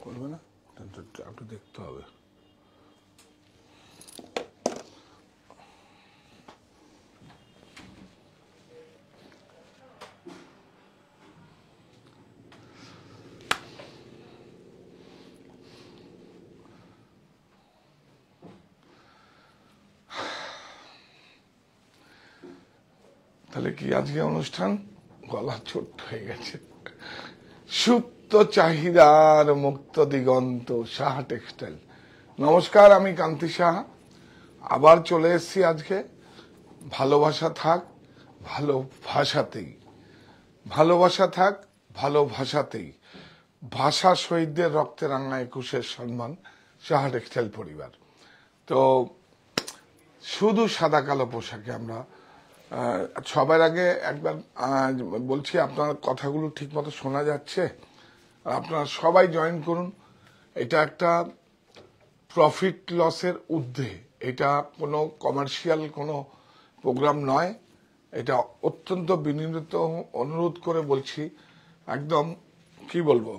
করবে না, একটু দেখতে হবে। তাহলে কি আজকে অনুষ্ঠান? গলা ছোট্ট হয়ে গেছে। সুপ্ত চাহিদার মুক্ত দিগন্ত, সাহা টেক্সটাইল। নমস্কার, আমি কান্তি সাহা। আবার চলে এসেছি আজকে। ভালোবাসা থাক ভালো ভাষাতেই, ভালোবাসা থাক ভালো ভাষাতেই, ভাষা শহীদদের রক্তে রাঙা 21-এর সম্মান, সাহা টেক্সটাইল পরিবার। তো শুধু সাদা কালো পোশাকে আমরা সবার আগে একবার বলছি, আপনার কথাগুলো ঠিক মতো শোনা যাচ্ছে? আপনারা সবাই জয়েন করুন। এটা একটা প্রফিট লসের ঊর্ধ্বে, এটা কোনো কমার্শিয়াল কোনো প্রোগ্রাম নয়। এটা অত্যন্ত বিনীত অনুরোধ করে বলছি, একদম কি বলবো,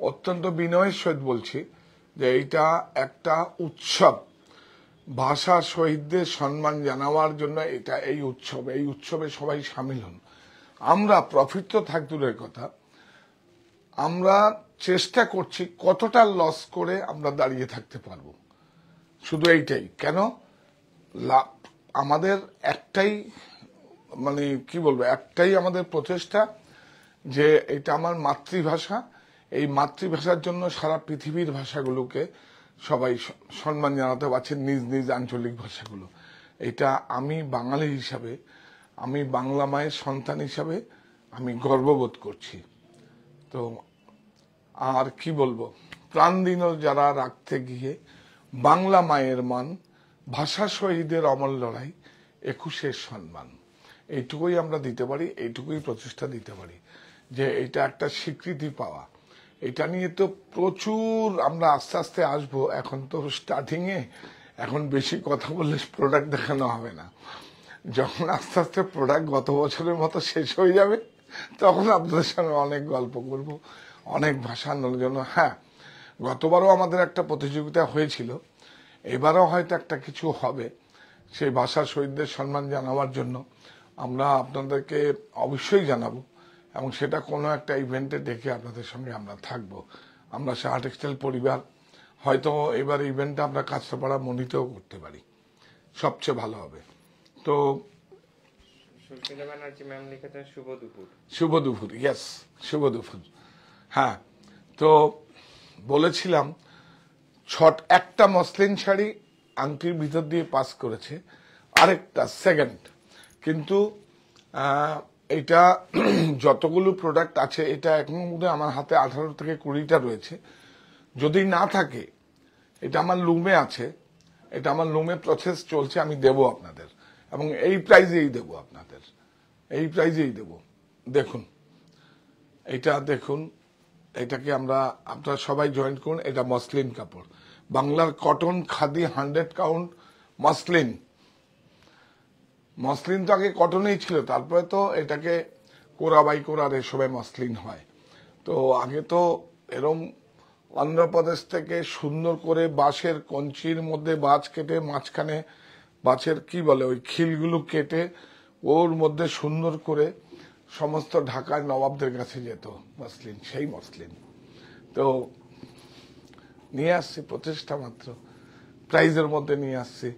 অত্যন্ত বিনয়ের সহিত বলছি যে এইটা একটা উৎসব। ভাষা শহীদদের সম্মান জানাবার জন্য এটা এই উৎসব, এই উৎসবে সবাই সামিল হন। আমরা প্রফিট তো থাক দূরের কথা, আমরা চেষ্টা করছি কতটা লস করে আমরা দাঁড়িয়ে থাকতে পারবো, শুধু এইটাই। কেন আমাদের একটাই, মানে কি বলবো, একটাই আমাদের প্রচেষ্টা যে এটা আমার মাতৃভাষা, এই মাতৃভাষার জন্য সারা পৃথিবীর ভাষাগুলোকে সবাই সম্মান জানাতে পারছে, নিজ নিজ আঞ্চলিক ভাষাগুলো। এটা আমি বাঙালি হিসাবে, আমি বাংলা মায়ের সন্তান হিসাবে আমি গর্ববোধ করছি। তো আর কি বলবো, প্রাণ দিন যারা রাখতে গিয়ে বাংলা মায়ের মান, ভাষা শহীদের অমর লড়াই, 21-এর সম্মান, এইটুকুই আমরা দিতে পারি, এইটুকুই প্রচেষ্টা দিতে পারি যে এটা একটা স্বীকৃতি পাওয়া। এটা নিয়ে তো প্রচুর আমরা আস্তে আস্তে আসবো। এখন তো স্টার্টিং এ, এখন বেশি কথা বললে প্রোডাক্ট দেখানো হবে না। যখন আস্তে আস্তে প্রোডাক্ট গত বছরের মতো শেষ হয়ে যাবে, তখন আপনাদের সঙ্গে অনেক গল্প করব, অনেক ভাষা জন্য। হ্যাঁ, গতবারও আমাদের একটা প্রতিযোগিতা হয়েছিল, এবারও হয়তো একটা কিছু হবে সেই ভাষা শহীদদের সম্মান জানাবার জন্য। আমরা আপনাদেরকে অবশ্যই জানাবো এবং সেটা কোনো একটা ইভেন্টে ডেকে আপনাদের সঙ্গে আমরা থাকবো। আমরা সাহা টেক্সটাইল পরিবার হয়তো এবার ইভেন্টটা আমরা কাঁচরাপাড়া মনিতেও করতে পারি, সবচেয়ে ভালো হবে। তো শুভ দুপুর, ইয়েস, শুভ দুপুর। হ্যাঁ, তো বলেছিলাম একটা মসলিন শাড়ি আংটির ভিতর দিয়ে পাস করেছে, আরেকটা সেকেন্ড। কিন্তু এটা যতগুলো প্রোডাক্ট আছে, এটা এখন মধ্যে আমার হাতে 18 থেকে 20টা রয়েছে। যদি না থাকে, এটা আমার লুমে আছে, এটা আমার লুমে প্রসেস চলছে, আমি দেব আপনাদের, এবং এই প্রাইজেই দেব আপনাদের, এই প্রাইজেই দেব। দেখুন এটা, দেখুন এটাকে আপনারা সবাই জয়েন করুন। এটা মসলিন কাপড়, বাংলার cotton, khadi, 100 count muslin. Muslin তো আগে কটনেই ছিল, তারপরে তো এটাকে কোরা বাই কোরার এসবে মসলিন হয়। তো আগে তো এরম অন্ধ্রপ্রদেশ থেকে সুন্দর করে বাঁশের কঞ্চির মধ্যে বাঁশ কেটে, মাঝখানে বাঁশের কি বলে ওই খিলগুলো কেটে, ওর মধ্যে সুন্দর করে সমস্ত ঢাকার নবাবদের কাছে যেত মসলিন, সেই মসলিন। তো নিয়ে আসছি প্রচেষ্টা মাত্র, প্রাইজের মধ্যে নিয়ে আসছি।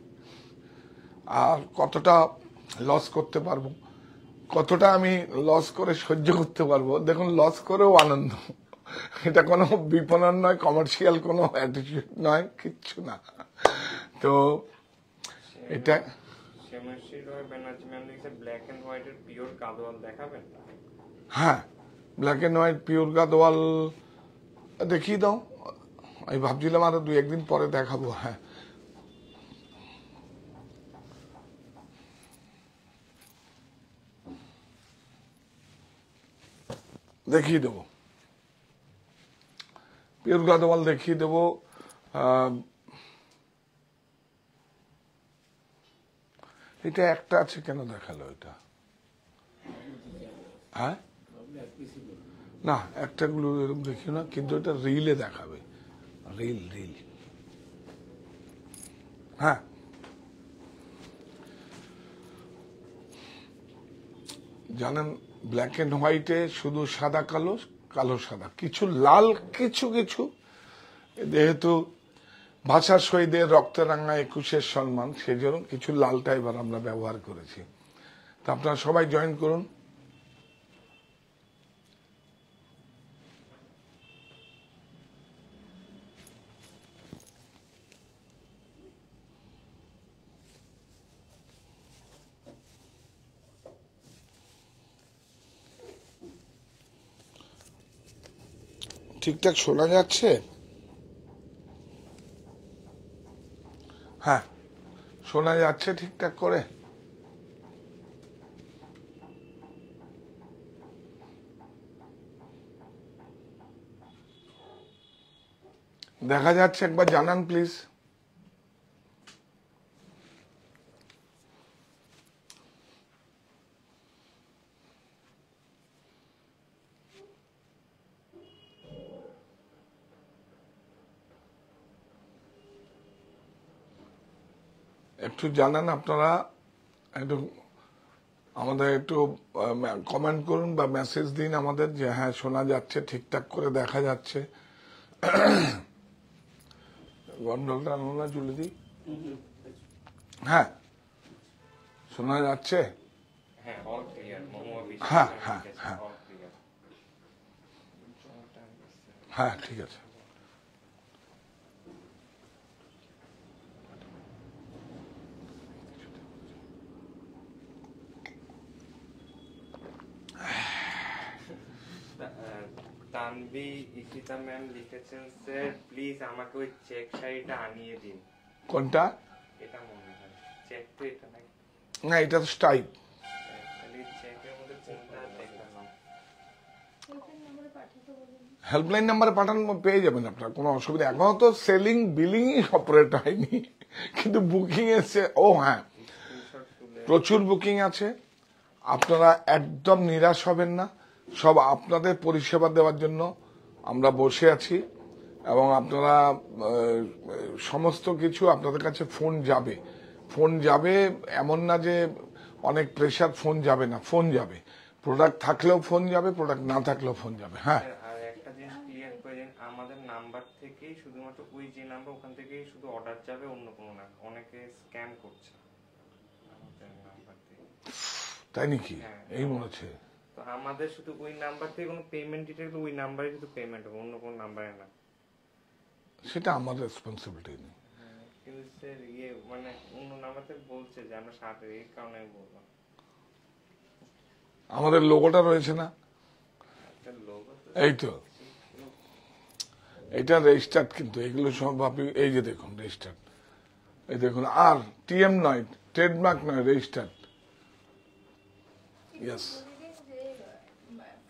আর কতটা লস করতে পারবো, কতটা আমি লস করে সহ্য করতে পারবো, দেখুন লস করেও আনন্দ। এটা কোনো বিপণন নয়, কমার্শিয়াল কোনো অ্যাটিটিউড নয়, কিচ্ছু না। তো এটা হ্যাঁ, black and white pure Gadwal দেখিয়ে দাও। আমি ভাবছিলাম আরো 2-1 দিন পরে দেখাবো। হ্যাঁ, দেখিয়ে দেবো, পিওর গাদোয়াল দেখিয়ে দেবো। এটা একটা আছে, কেন দেখালো এটা? হ্যাঁ না, একটা গুলো এরকম দেখিও না, কিন্তু এটা রিলে দেখাবে, রিল। হ্যাঁ, জানেন ব্ল্যাক এন্ড হোয়াইটে শুধু সাদা কালো, কালো সাদা, কিছু লাল, কিছু যেহেতু ভাষার শহীদের রক্তে রাঙা 21-এর সম্মান, সেই জন্য কিছু লালটা এবার আমরা ব্যবহার করেছি। তা আপনারা সবাই জয়েন করুন। ঠিকঠাক শোনা যাচ্ছে? হ্যাঁ, শোনা যাচ্ছে ঠিকঠাক করে? দেখা যাচ্ছে? একবার জানান প্লিজ। একটু জানান আপনারা, একটু আমাদের একটু কমেন্ট করুন বা মেসেজ দিন আমাদের যে হ্যাঁ শোনা যাচ্ছে, ঠিকঠাক করে দেখা যাচ্ছে। গন্ডলটা আনো না, চলে দিই। হ্যাঁ, শোনা যাচ্ছে? হ্যাঁ হ্যাঁ হ্যাঁ হ্যাঁ, ঠিক আছে। তানভি ইশিতা ম্যাম লিখেছেন, স্যার প্লিজ আমাকে ওই চেক শাড়িটা আনিয়ে দিন। কোনটা? এটা মনে হয় চেক, তো এটা নাকি? না, এটা তো স্টাইপ। চেকের মধ্যে কোনটা দেখানো? হেল্পলাইন নাম্বারে পাঠান, পেয়ে যাবেন আপনার, কোনো অসুবিধা। এখনো তো সেলিং বিলিংই অপারেট হয়নি, কিন্তু বুকিং এসছে। ও হ্যাঁ, প্রচুর বুকিং আছে। আপনারা একদম নিরাশ হবেন না, সব আপনাদের পরিষেবা দেওয়ার জন্য আমরা বসে আছি, এবং আপনারা সমস্ত কিছু আপনাদের কাছে ফোন যাবে, এমন না যে অনেক প্রেশার ফোন যাবে না, ফোন যাবে। প্রোডাক্ট থাকলেও ফোন যাবে, প্রোডাক্ট না থাকলেও ফোন যাবে। হ্যাঁ, আর একটা জিনিস ক্লিয়ার করে দিন, আমাদের নাম্বার থেকেই শুধুমাত্র ওই যে নাম্বার, ওখান থেকেই শুধু অর্ডার যাবে, অন্য কোনো না। অনেকে স্ক্যাম করছে আমাদের নাম্বার থেকে। তাই নাকি? এই মনে হচ্ছে। তো আমাদের শুধু ওই নাম্বার থেকে কোনো পেমেন্ট ডিটেইল, ওই নাম্বারে শুধু পেমেন্ট হবে, অন্য কোনো নাম্বারে না। সেটা আমার রেসপন্সিবিলিটি নেই। কিন্তু স্যার মানে অন্য নাম্বার থেকে বলছে যে আমরা সাথে, এই কারণে আমি বললাম। আমাদের লোগোটা রয়েছে না? এই তো, এটা রেজিস্টার্ড, কিন্তু এগুলো সব আপনি এই যে দেখুন রেজিস্টার্ড, এই দেখুন। আর টিএম নয়, ট্রেডমার্ক নয়, রেজিস্টার্ড। ইয়েস।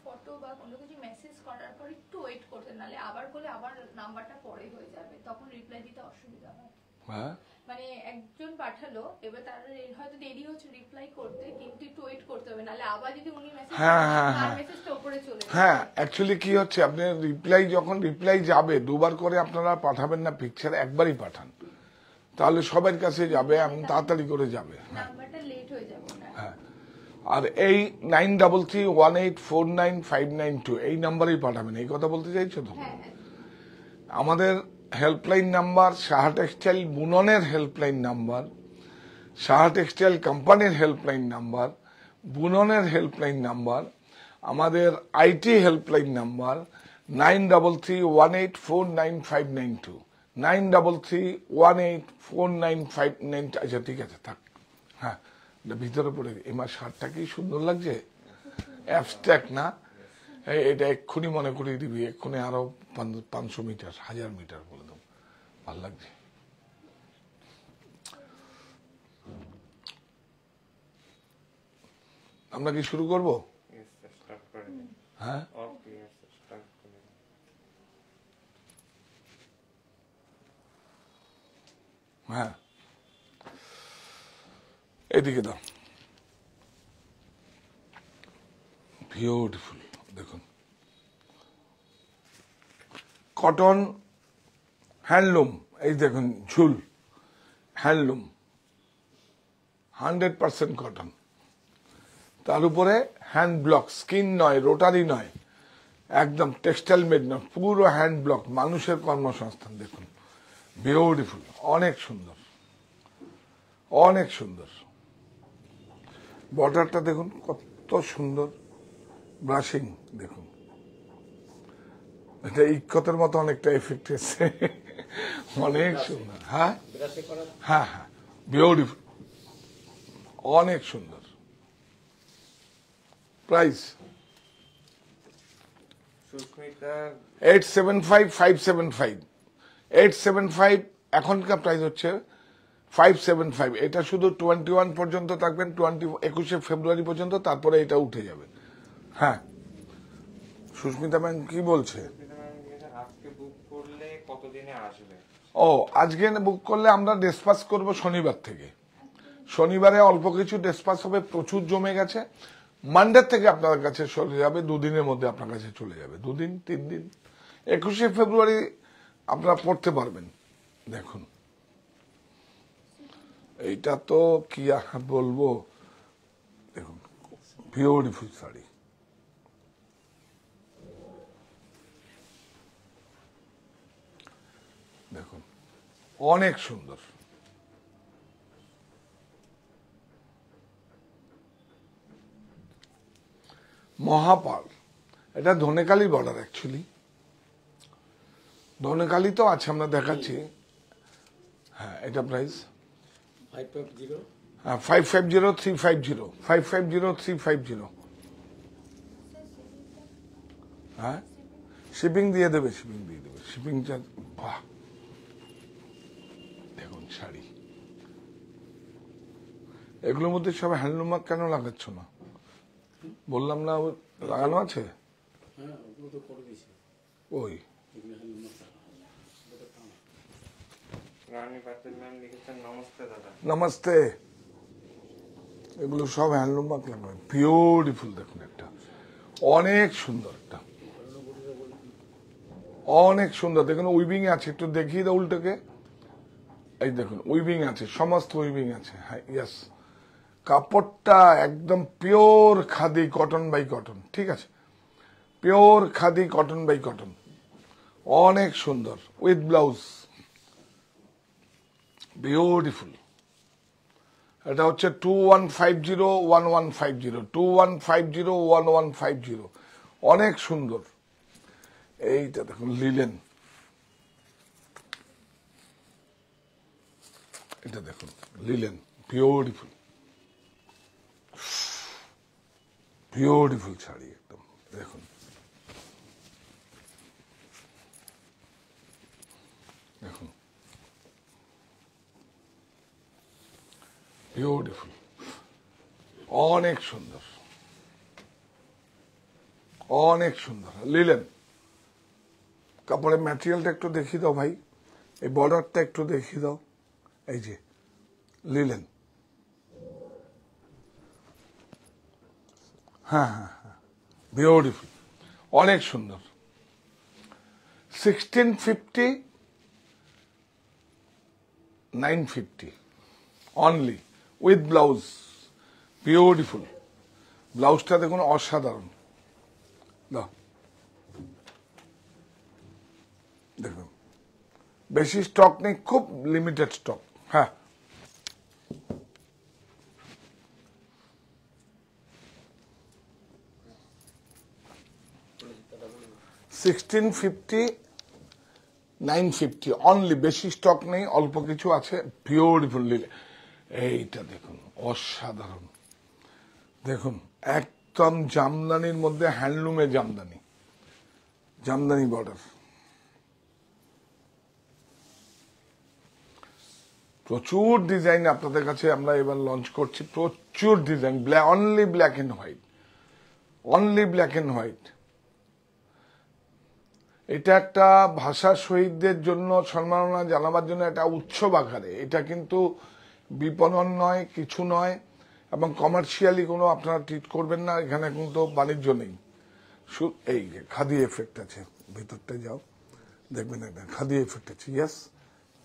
ফটো বা কোনো কিছু মেসেজ করার পর একটু ওয়েট করতে, নালে আবার বলে আবার নাম্বারটা পরে হয়ে যাবে, তখন রিপ্লাই দিতে অসুবিধা হয়। হ্যাঁ, মানে একজন পাঠালো, এবার তার হয়তো দেরি হচ্ছে রিপ্লাই করতে, কিন্তু একটু ওয়েট করতে হবে, নালে আবার যদি উনি মেসেজ করেন তার মেসেজটা উপরে চলে যাবে। হ্যাঁ, অ্যাকচুয়ালি কি হচ্ছে, আপনি যখন রিপ্লাই যাবে, দুবার করে আপনারা পাঠাবেন না পিকচার, একবারই পাঠান, তাহলে সবার কাছে যাবে এবং তাড়াতাড়ি করে যাবে। নাম্বারটা লেট হয়ে যাবে না। হ্যাঁ, আর এই 9331849592 এই নাম্বারেই পাঠাবেন। এই কথা বলতে চাইছো তো? আমাদের হেল্পলাইন নাম্বার, সাহা টেক্সটাইল বুননের হেল্পলাইন নাম্বার, সাহা টেক্সটাইল কোম্পানির হেল্পলাইন নাম্বার, বুননের হেল্পলাইন নাম্বার, আমাদের আইটি হেল্পলাইন নাম্বার 9331849592, 9331849592। আচ্ছা ঠিক আছে, থাক। হ্যাঁ, ভিতরে পড়ে এবার শার্টটা কি সুন্দর লাগছে, অ্যাবস্ট্রাক্ট না? এটা এক্ষুনি মনে করিয়ে দিবি, এক্ষুনি আরো 500 মিটার, 1000 মিটার বলে দেবো। ভাল লাগছে। আমরা কি শুরু করব? হ্যাঁ, হ্যাঁ, এদিকে দাও। বিউটিফুল দেখুন, কটন হ্যান্ডলুম, এই দেখুন ঝুল হ্যান্ডলুম 100% কটন, তার উপরে হ্যান্ড ব্লক, স্কিন নয়, রোটারি নয়, একদম টেক্সটাইল মেড নয়, পুরো হ্যান্ড ব্লক, মানুষের কর্মসংস্থান। দেখুন বিউটিফুল, অনেক সুন্দর, অনেক সুন্দর। বর্ডারটা দেখুন কত সুন্দর, ব্রাশিং দেখুন, এটা ইকতের মতো অনেকটা এফেক্ট এসছে, অনেক সুন্দর। হ্যাঁ হ্যাঁ হ্যাঁ, বিউটিফুল, অনেক সুন্দর। প্রাইস সুস্মিতা 875,575, 875 এখনকার প্রাইস হচ্ছে 575। এটা শুধু 21 পর্যন্ত থাকবেন, 21শে ফেব্রুয়ারি পর্যন্ত, তারপরে এটা উঠে যাবে। হ্যাঁ সুস্মিতা ম্যাম কি বলছে? আজকে বুক করলে কতদিনে আসবে? ও, আজকে বুক করলে আমরা ডিসপাস করব শনিবার থেকে। শনিবারে অল্প কিছু ডিসপাস হবে, প্রচুর জমে গেছে। মানডে থেকে আপনার কাছে চলে যাবে, দুদিনের মধ্যে আপনার কাছে চলে যাবে, 2 দিন 3 দিন। 21শে ফেব্রুয়ারি আপনারা পড়তে পারবেন। দেখুন এইটা তো কি আর বলবো, দেখুন বিউটিফুল শাড়ি, দেখুন অনেক সুন্দর। মহাপাল, এটা ধনেকালি বর্ডার, অ্যাকচুয়ালি ধনেকালি তো আছে, আমরা দেখাচ্ছি। হ্যাঁ এটা প্রাইস 550,350, 550,350। হ্যাঁ শিপিং দিয়ে দেবে, শিপিং দিয়ে দেবে, শিপিং চার্জ। বাহ, দেখুন শাড়ি, এগুলোর মধ্যে সব হ্যান্ডলুম মার্ক কেন লাগাচ্ছ না? বললাম না লাগানো আছে। ওই রানী পাতিল ম্যাম লিখেছেন নমস্তে দাদা। নমস্তে, এগুলো সব হ্যান্ডলুম মার্ক লাগানো, বিউটিফুল। দেখুন একটা অনেক সুন্দর, একটা অনেক সুন্দর। দেখুন উইভিং আছে, একটু দেখিয়ে দাও উল্টোকে। এই দেখুন উইভিং আছে, সমস্ত উইভিং আছে। হ্যাঁ ইয়েস, কাপড়টা একদম pure khadi cotton by cotton, ঠিক আছে, pure khadi cotton by cotton, অনেক সুন্দর, উইথ ব্লাউজ, বিউটিফুল। এটা হচ্ছে 21501150, 21501150, অনেক সুন্দর। এইটা দেখুন লিলেন, এটা দেখুন লিলেন, বিউটিফুল, বিউটিফুল শাড়ি একদম। দেখুন দেখুন বিউটিফুল, অনেক সুন্দর, অনেক সুন্দর লিলেন। কাপড়ের ম্যাটেরিয়ালটা একটু দেখিয়ে দাও ভাই, এই বর্ডারটা একটু দেখিয়ে দাও। এই যে লিলেন, হ্যাঁ হ্যাঁ হ্যাঁ, বিউটিফুল, অনেক সুন্দর। 1650, 950 অনলি, উইথ ব্লাউজ, বিউটিফুল। ব্লাউজটা দেখুন অসাধারণ, দাও দেখুন, বেশি স্টক নেই, খুব লিমিটেড স্টক। হ্যাঁ 1650, 950 অনলি, বেশি স্টক নেই, অল্প কিছু আছে, বিউটিফুল। এইটা দেখুন অসাধারণ, দেখুন একদম জামদানির মধ্যে, হ্যান্ডলুমের জামদানি, জামদানি বর্ডার, প্রচুর ডিজাইন আপনাদের কাছে আমরা এবার লঞ্চ করছি, প্রচুর design, only black and white, only black and white. এটা একটা ভাষা শহীদদের জন্য সম্মাননা জানাবার জন্য একটা উৎসব আকারে, এটা কিন্তু বিপণন নয়, কিছু নয়, এবং কমার্শিয়ালি কোনো আপনারা ট্রিট করবেন না, এখানে কিন্তু বাণিজ্য নেই। এই যে খাদি এফেক্ট আছে, ভিতরটা যাও দেখবেন একটা খাদি এফেক্ট আছে। ইয়াস,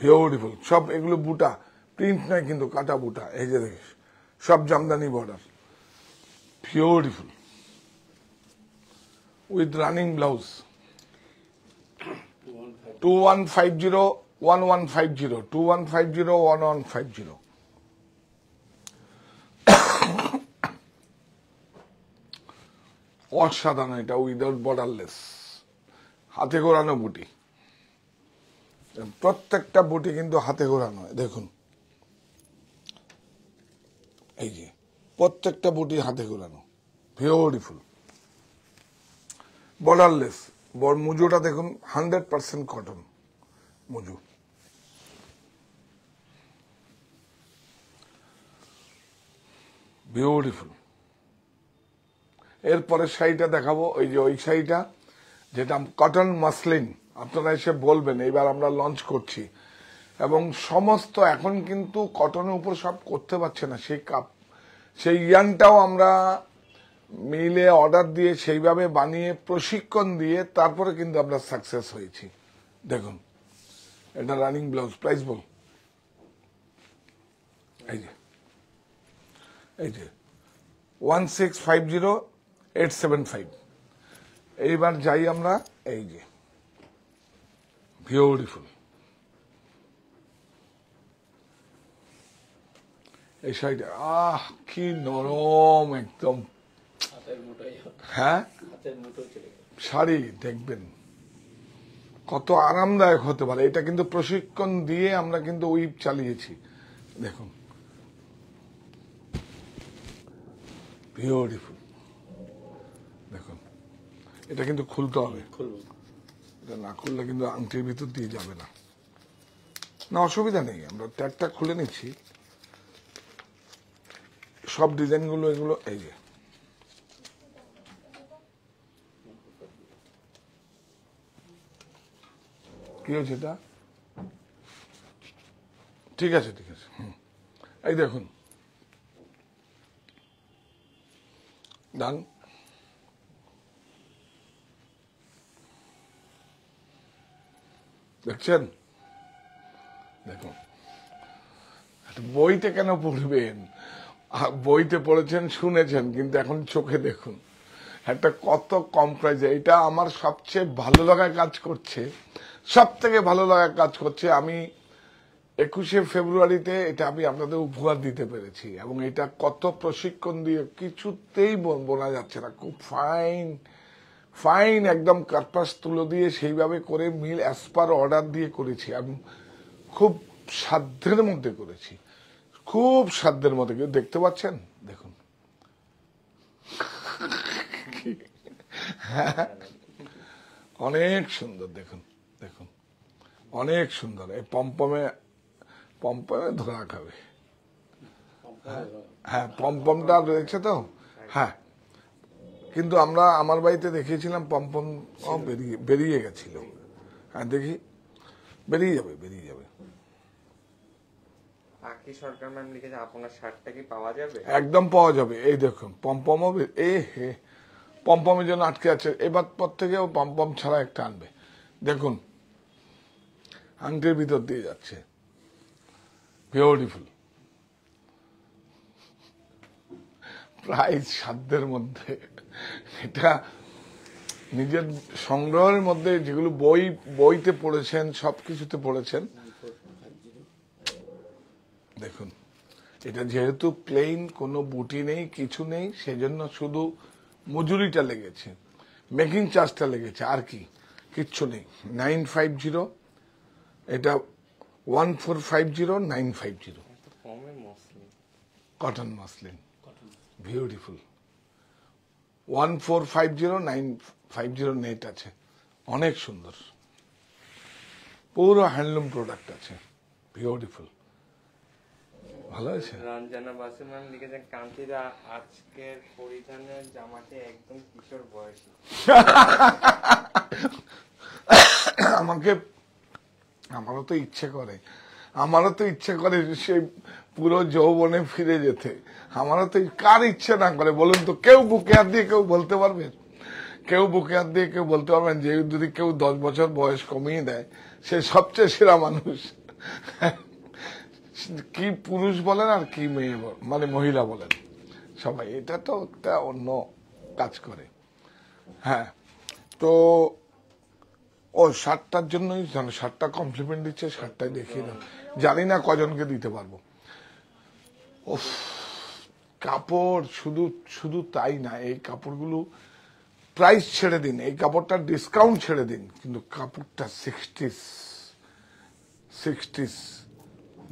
বিউটিফুল। সব এগুলো বুটা, প্রিন্ট নয় কিন্তু, কাটা বুটা। এই যে দেখিস সব Jamdani border, beautiful with running blouse. 2150 1150 অসাধারণ। এটা উইদাউট বর্ডারলেস, হাতে ঘোরানো বুটি, প্রত্যেকটা বুটি কিন্তু হাতে ঘোরানো। দেখুন এই যে প্রত্যেকটা বুটি হাতে ঘোরানো, বিউটিফুল বর্ডারলেস। মুজুটা দেখুন 100% কটন মুজু। বিউটিফুল। এরপরে শাড়িটা দেখাবো, ওই যে ওই শাড়িটা যেটা কটন মাসলিন। আপনারা এসে বলবেন, এইবার আমরা লঞ্চ করছি এবং সমস্ত এখন কিন্তু কটনের উপর সব করতে পারছে না, সেই কাপ সেই ইয়ানটাও আমরা মিলে অর্ডার দিয়ে সেইভাবে বানিয়ে প্রশিক্ষণ দিয়ে তারপরে কিন্তু আমরা সাকসেস হয়েছি। দেখুন এটা রানিং ব্লাউজ, প্রাইস বল এই যে 1650875। এইবার যাই আমরা, এই যে বিউটিফুল এই শাড়িটা, কি নরম একদম। হ্যাঁ শাড়ি দেখবেন কত আরামদায়ক হতে পারে। এটা কিন্তু প্রশিক্ষণ দিয়ে আমরা কিন্তু উইপ চালিয়েছি। দেখুন বিউটিফুল। দেখুন এটা কিন্তু খুলতে হবে, এটা না খুললে কিন্তু আংটির ভিতর দিয়ে যাবে না। না অসুবিধা নেই, আমরা ট্যাগটা খুলে নিচ্ছি। সব ডিজাইনগুলো এগুলো, এই যে কি হচ্ছে এটা, ঠিক আছে ঠিক আছে। এই দেখুন ডান। দেখছেন, দেখুন বইতে কেন পড়বেন, বইতে পড়েছেন শুনেছেন, কিন্তু এখন চোখে দেখুন একটা কত কম প্রাইসে। এটা আমার সবচেয়ে ভালো লাগার কাজ করছে, সব থেকে ভালো লাগার কাজ করছে। আমি 21শে ফেব্রুয়ারিতে এটা আমি আপনাদের উপহার দিতে পেরেছি এবং এটা কত প্রশিক্ষণ দিয়ে কিছুতেই বোনা যাচ্ছে না। খুব ফাইন ফাইন একদম কার্পাস তুলো দিয়ে সেইভাবে করে মিল অ্যাজ পার অর্ডার দিয়ে করেছি। আমি খুব সাধ্যের মধ্যে করেছি, খুব সাধ্যের মধ্যে। কেউ দেখতে পাচ্ছেন, দেখুন অনেক সুন্দর। দেখুন দেখুন অনেক সুন্দর। এই পম্পমে ধরা খাবে। হ্যাঁ পম্পমটা রয়েছে তো, হ্যাঁ কিন্তু আমরা আমার বাড়িতে দেখিয়েছিলাম পম্পম বেরিয়ে গেছিল। হ্যাঁ দেখি বেরিয়ে যাবে। আকি সরকার ম্যাম লিখেছে আপনার শার্টটা কি পাওয়া যাবে? একদম পাওয়া যাবে। এই দেখুন পম্পমও পম্পমের জন্য আটকে আছে। এবার পর থেকে ও পম্পম ছাড়া একটা আনবে। দেখুন আংটির ভিতর দিয়ে যাচ্ছে, বিউটিফুল। প্রাইস সাধ্যের মধ্যে। এটা নিজের সংগ্রহের মধ্যে যেগুলো বইতে পড়েছেন, সবকিছুতে পড়েছেন। দেখুন এটা যেহেতু প্লেন, কোনো বুটি নেই, কিছু নেই, সেজন্য শুধু মজুরিটা লেগেছে, মেকিং চার্জটা লেগেছে, আর কি কিচ্ছু নেই। 950, এটা 1450950 কটন মাসলিন, বিউটিফুল। 1450950 নেট আছে, অনেক সুন্দর, পুরো হ্যান্ডলুম প্রোডাক্ট আছে, বিউটিফুল। ভালো আছে। রঞ্জনা বাসু ম্যাম লিখেছেন কান্তিরা আজকের পরিধানের জামাটি একদম কিশোর বয়সী। আমারও তো ইচ্ছে করে সেই পুরো যৌবনে ফিরে যেতে। আমারও তো কার ইচ্ছে না করে বলুন তো? কেউ বুকে হাত দিয়ে কেউ বলতে পারবেন? কেউ বুকে হাত দিয়ে কেউ বলতে পারবেন যে যদি কেউ 10 বছর বয়স কমিয়ে দেয় সে সবচেয়ে সেরা মানুষ? কি পুরুষ বলেন আর কি মেয়ে মানে মহিলা বলেন, সবাই এটা তো একটা অন্য কাজ করে। হ্যাঁ, তো ও শার্টটার জন্যই জানো, শার্টটা কমপ্লিমেন্ট দিচ্ছে, শার্টটাই দেখিয়ে দাও। জানি না কজনকে দিতে পারবো। উফ, কাপড় শুধু শুধু তাই না, এই কাপড়গুলো প্রাইস ছেড়ে দিন, এই কাপড়টার ডিসকাউন্ট ছেড়ে দিন, কিন্তু কাপড়টা 60s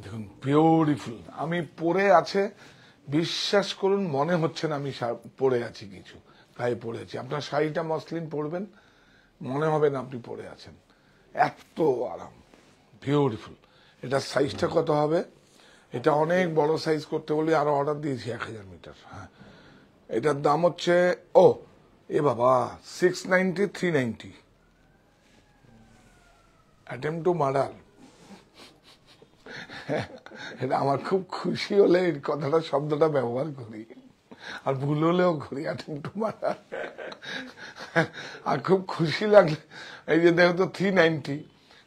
দেখুন, বিউটিফুল। আমি পরে আছে, বিশ্বাস করুন মনে হচ্ছে না আমি পরে আছি, কিছু গায়ে পরে আছি। আপনার শাড়িটা মসলিন পরবেন, মনে হবে না আপনি পরে আছেন, এত আরাম, বিউটিফুল। এটা সাইজটা কত হবে? এটা অনেক বড় সাইজ করতে বলি আরো অর্ডার দিয়েছি 1000 মিটার। হ্যাঁ, এটার দাম হচ্ছে এ বাবা 690, 390। Attempt to murder. এটা আমার খুব খুশি হলে এই কথাটা, শব্দটা ব্যবহার করি, আর ভুল হলেও করি, অ্যাটেম্প টু মার্ডার। আর খুব খুশি লাগলে এই যে দেখো তো 390,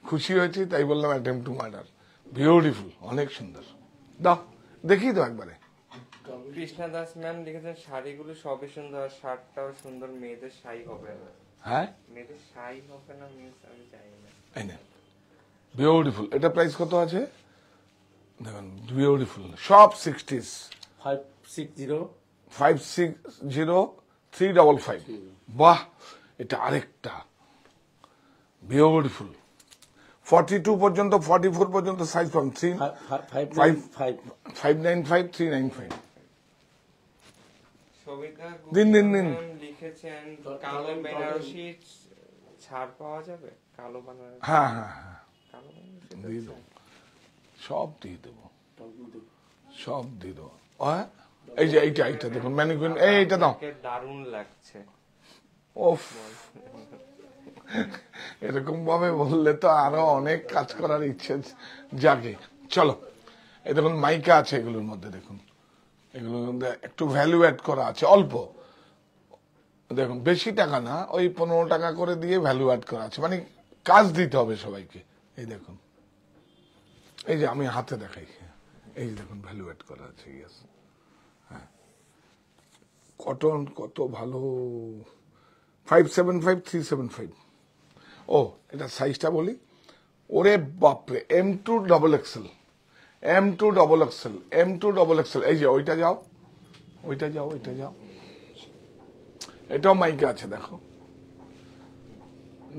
খুশি হয়েছি তাই বললাম অ্যাটেম্প টু মার্ডার। বিউটিফুল, অনেক সুন্দর। দাও দেখি তো একবারে। কৃষ্ণা দাস ম্যাম লিখেছেন শাড়িগুলো সবই সুন্দর, আর শার্টটাও সুন্দর, মেয়েদের শাড়ি হবে না। হ্যাঁ, মেয়েদের শাড়ি হবে না মিন্স আমি জানি না। এই না, বিউটিফুল। এটা প্রাইস কত আছে দেখুন, বিউটিফুল, সব 60s। 560-355। বাহ, এটা আরেকটা বিউটিফুল। 42 পর্যন্ত, 44 পর্যন্ত সাইজ পাবেন। 595, 395। সবিতা দিন। লিখেছেন কালো বেনারসি ছাড় পাওয়া যাবে? কালো বেনারসি, হ্যাঁ, কালো বেনারসি দিয়ে দেবো, সব দিয়ে দেবো, সব দিয়ে দেবো। এই যে এইটা দেখুন, ম্যানিকুইন, এইটা দাও, দারুণ লাগছে। ওফ, এরকম ভাবে বললে তো আরো অনেক কাজ করার ইচ্ছে জাগে। চলো, এই দেখুন মাইকা আছে এগুলোর মধ্যে, দেখুন এগুলোর মধ্যে একটু ভ্যালু অ্যাড করা আছে, অল্প দেখুন, বেশি টাকা না, ওই 15 টাকা করে দিয়ে ভ্যালু অ্যাড করা আছে, মানে কাজ দিতে হবে সবাইকে। এই দেখুন, এই যে আমি হাতে দেখাই, এই যে দেখুন ভ্যালু অ্যাড করা আছে। ইয়েস, হ্যাঁ, কটন কত ভালো। 575, 375। এটা সাইজটা বলি, ওরে বাপরে, M2 double XL, M2 double XL, M2 double XL. এই যে ওইটা যাও, এটাও মাইকে আছে, দেখো,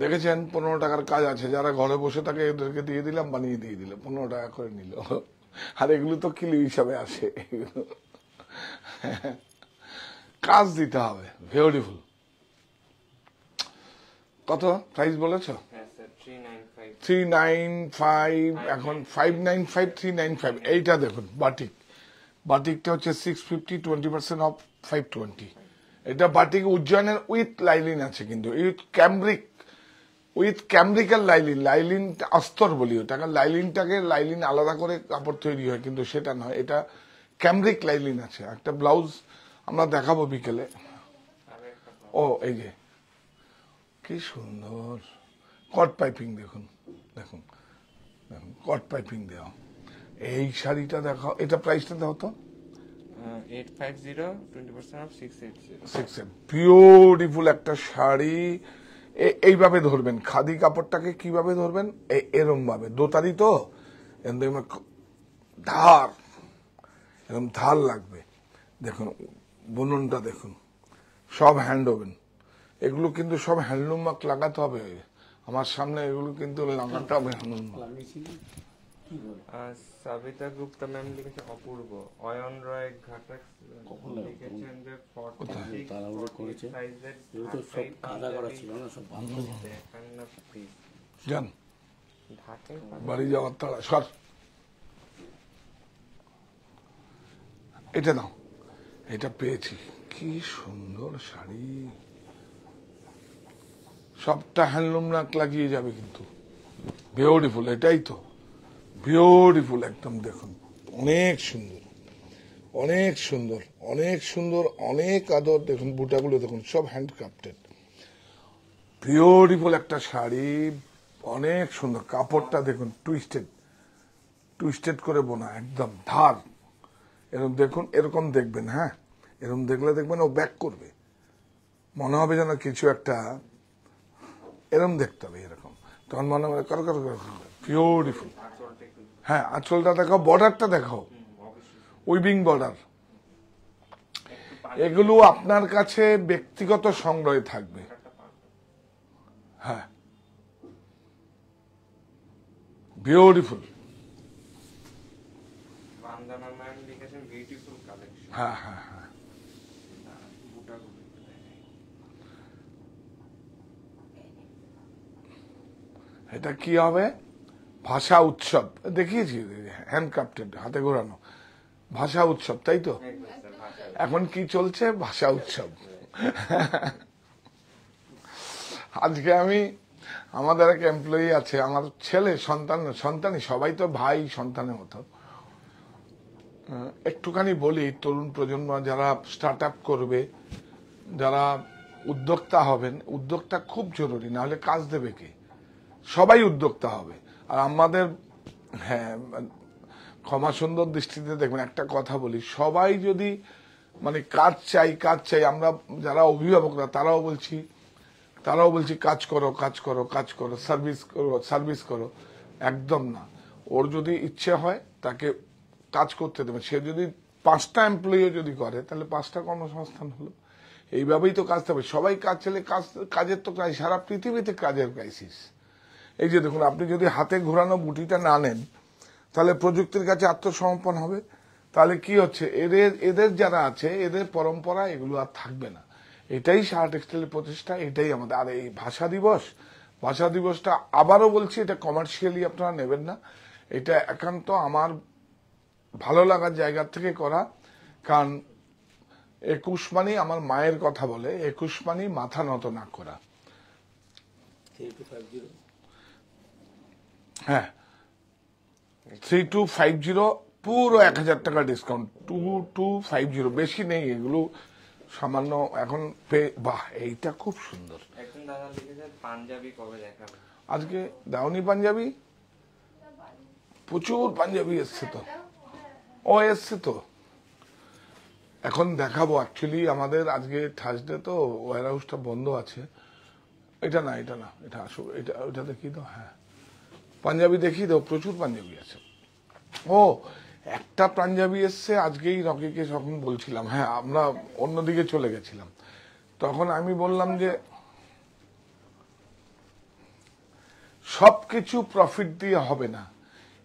দেখেছেন? 15 টাকার কাজ আছে, যারা ঘরে বসে থাকে এদেরকে দিয়ে দিলাম, বানিয়ে দিয়ে দিল, 15 টাকা করে নিল। আর এগুলো তো কিলো হিসাবে আসে, কাজ দিতে হবে। বিউটিফুল। কত প্রাইস বলেছো? 395, এখন 595, 395। এইটা দেখুন বাটিকটা হচ্ছে 650, 20% অফ 520। এটা বাটিক উজ্জয়নের উইথ লাইলিন আছে, কিন্তু উইথ ক্যামব্রিকের লাইলিন আস্তর বলি ওটাকে, লাইলিন আলাদা করে কাপড় তৈরি হয়, কিন্তু সেটা নয়, এটা ক্যামব্রিক লাইলিন আছে। একটা ব্লাউজ আমরা দেখাবো বিকেলে। এই যে কি সুন্দর কট পাইপিং, দেখুন কট পাইপিং দেওয়া। এই শাড়িটা দেখাও, এটা প্রাইসটা দাও তো। 850, 20% অফ 680। বিউটিফুল একটা শাড়ি। এইভাবে ধরবেন খাদি কাপড়টাকে, কিভাবে ধরবেন? এরম ভাবে, দোতারি তো, এরম ধার লাগবে। দেখুন বুননটা দেখুন, সব হ্যান্ড ওভেন। এগুলো কিন্তু সব হ্যান্ডলুম মার্ক লাগাতে হবে আমার সামনে, এগুলো কিন্তু লাগাতে হবে handloom mark. Sabita Gupta ma'am লিখেছে অপূর্ব। অয়ন রায় ঘাটাক লিখেছেন যে 46 সাইজের যান বাড়ি যাওয়ার তাড়া, সর। এটা নাও, এটা পেয়েছি, কি সুন্দর শাড়ি, সবটা হ্যান্ডলুম নাক লাগিয়ে যাবে কিন্তু বিউটিফুল। এটাই তো বিউটিফুল একদম, দেখুন অনেক সুন্দর, অনেক সুন্দর, অনেক সুন্দর, অনেক আদর। দেখুন বুটাগুলো দেখুন, সব হ্যান্ডক্রাফটেড, বিউটিফুল একটা শাড়ি, অনেক সুন্দর। কাপড়টা দেখুন, টুইস্টেড করে বোনা, একদম ধার। এরকম দেখুন, এরকম দেখবেন, হ্যাঁ এরকম দেখলে দেখবেন ও ব্যাক করবে, মনে হবে যেন কিছু একটা, এরকম দেখতে হবে, এরকম তখন মনে হবে কারো কারো বিউটিফুল। হ্যাঁ আঁচলটা দেখাও, বর্ডারটা দেখাও, উইভিং বর্ডার। এগুলো আপনার কাছে ব্যক্তিগত সংগ্রহে থাকবে। হ্যাঁ বিউটিফুল। বান্দানা ম্যাম লিখেছেন বিউটিফুল কালেকশন। হ্যাঁ হ্যাঁ হ্যাঁ, বুটাগুলো একটু দেখাই। এটা কি হবে? ভাষা উৎসব দেখিয়েছি, হ্যান্ডক্রাফটেড, হাতে ঘোরানো, ভাষা উৎসব, তাই তো? একদম স্যার, ভাষা এখন কি চলছে? ভাষা উৎসব। আজকে আমি, আমাদের এক এমপ্লয়ি আছে, আমার ছেলে, সন্তানই সবাই তো ভাই সন্তানের মতো। একটুখানি বলি, তরুণ প্রজন্ম যারা স্টার্ট আপ করবে, যারা উদ্যোক্তা হবেন, উদ্যোগটা খুব জরুরি, না হলে কাজ দেবে কে? সবাই উদ্যোক্তা হবে। আর আমাদের, হ্যাঁ ক্ষমা সুন্দর দৃষ্টিতে দেখবেন, একটা কথা বলি, সবাই যদি মানে কাজ চাই, আমরা যারা অভিভাবকরা তারাও বলছি কাজ করো, সার্ভিস করো, একদম না। ওর যদি ইচ্ছে হয় তাকে কাজ করতে দেবে। সে যদি 5টা এমপ্লয়িও যদি করে, তাহলে 5টা কর্মসংস্থান হলো। এইভাবেই তো কাজ হবে। সবাই কাজ চাইলে কাজের তো সারা পৃথিবীতে কাজের ক্রাইসিস। এই যে দেখুন, আপনি যদি হাতে ঘোরানো বুটিটা না নেন, তাহলে প্রযুক্তির কাছে আত্মসমর্পণ হবে। তাহলে কি হচ্ছে, এদের যারা আছে, এদের পরম্পরা এগুলো আর থাকবে না। এটাই সাহা টেক্সটাইলের প্রচেষ্টা, এটাই আমাদের। আর এই ভাষা দিবসটা আবারও বলছি, এটা কমার্শিয়ালি আপনারা নেবেন না, এটা একান্ত আমার ভালো লাগার জায়গা থেকে করা। কারণ 21 মানে আমার মায়ের কথা বলে, 21 মানে মাথা নত না করা। হ্যাঁ 3250, পুরো 1000 টাকা ডিসকাউন্ট, 2250, বেশি নেই এগুলো, সামান্য এখন বাহ এইটা খুব সুন্দর। একজন দাদা লিখেছেন পাঞ্জাবি কবে দেখাবে? আজকে দাউনি পাঞ্জাবি, প্রচুর পাঞ্জাবি এসছে তো, এসছে তো, এখন দেখাবো। অ্যাকচুয়ালি আমাদের আজকে থার্সডে তো, ওয়্যার হাউসটা বন্ধ আছে। এটা না, এটা আসো, ওটা দেখিয়ে দাও। হ্যাঁ পাঞ্জাবি দেখিয়ে দাও, প্রচুর পাঞ্জাবি আছে। একটা পাঞ্জাবি এসছে আজকেই, রকিকে যখন বলছিলাম, হ্যাঁ আমরা অন্যদিকে চলে গেছিলাম, তখন আমি বললাম যে সবকিছু প্রফিট দিয়ে হবে না।